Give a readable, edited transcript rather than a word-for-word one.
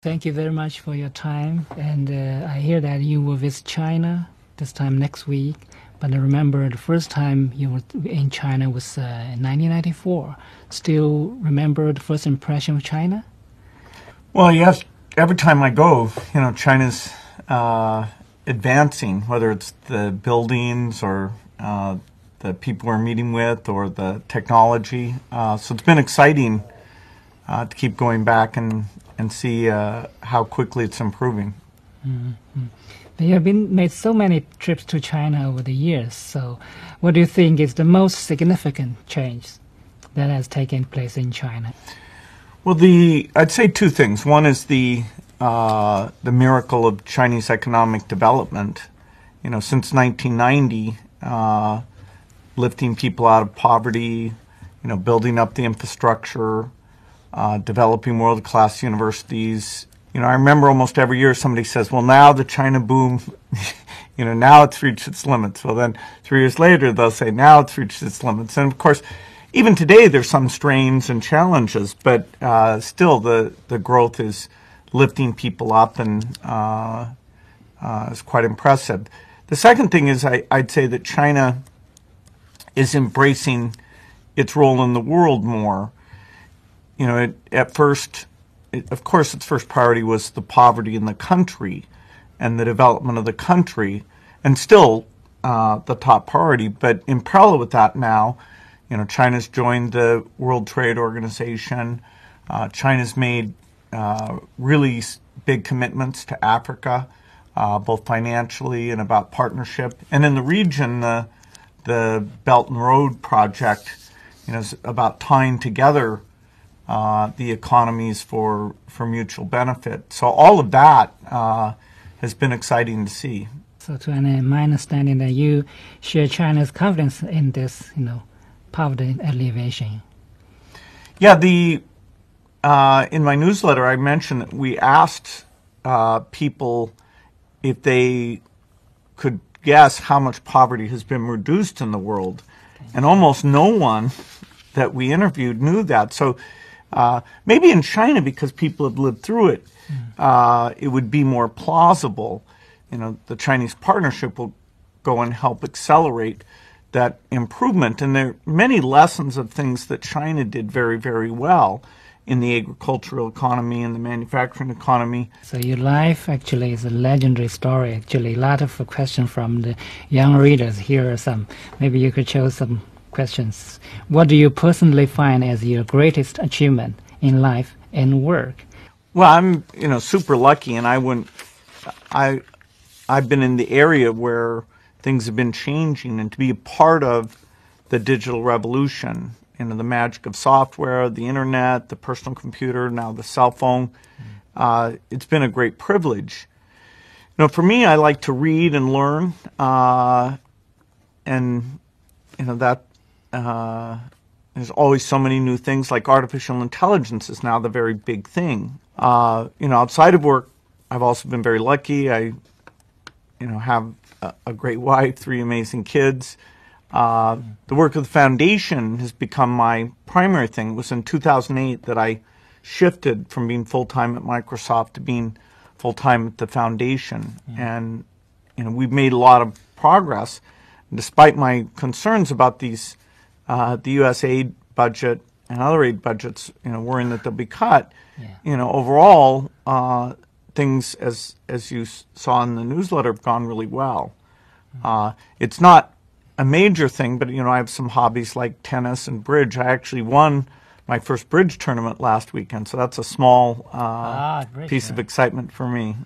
Thank you very much for your time. And I hear that you will visit China this time next week. But I remember the first time you were in China was in 1994. Still remember the first impression of China? Well, yes. Every time I go, China's advancing, whether it's the buildings or the people we're meeting with or the technology. So it's been exciting to keep going back and see how quickly it's improving. Mm-hmm. You have made so many trips to China over the years. So what do you think is the most significant change that has taken place in China? Well, I'd say two things. One is the miracle of Chinese economic development. Since 1990, lifting people out of poverty, building up the infrastructure, developing world-class universities. I remember almost every year somebody says, well, now the China boom, now it's reached its limits. Well, then 3 years later, they'll say, now it's reached its limits. And, of course, even today there's some strains and challenges, but still the growth is lifting people up and is quite impressive. The second thing is I'd say that China is embracing its role in the world more. At first, of course, its first priority was the poverty in the country and the development of the country, and still the top priority. But in parallel with that now, China's joined the World Trade Organization. China's made really big commitments to Africa, both financially and about partnership. And in the region, the Belt and Road Project, is about tying together the economies for mutual benefit. So all of that has been exciting to see. So to my understanding that you share China's confidence in this, poverty alleviation. Yeah, in my newsletter I mentioned that we asked people if they could guess how much poverty has been reduced in the world, and almost no one that we interviewed knew that. So maybe in China, because people have lived through it, it would be more plausible. The Chinese partnership will go and help accelerate that improvement. And there are many lessons of things that China did very, very well in the agricultural economy and the manufacturing economy. So your life actually is a legendary story. Actually, a lot of questions from the young readers. Here are some. Maybe you could show some questions. What do you personally find as your greatest achievement in life and work? Well, I'm super lucky, and I've been in the area where things have been changing, and to be a part of the digital revolution, the magic of software, the internet, the personal computer, now the cell phone, it's been a great privilege. For me, I like to read and learn, and that there's always so many new things, like artificial intelligence is now the very big thing. Outside of work, I've also been very lucky. I, have a great wife, 3 amazing kids. The work of the foundation has become my primary thing. It was in 2008 that I shifted from being full-time at Microsoft to being full-time at the foundation. And, we've made a lot of progress. Despite my concerns about these the U.S. aid budget and other aid budgets, worrying that they'll be cut. Overall, things, as you saw in the newsletter, have gone really well. It's not a major thing, but I have some hobbies like tennis and bridge. I actually won my first bridge tournament last weekend, so that's a small piece of excitement for me.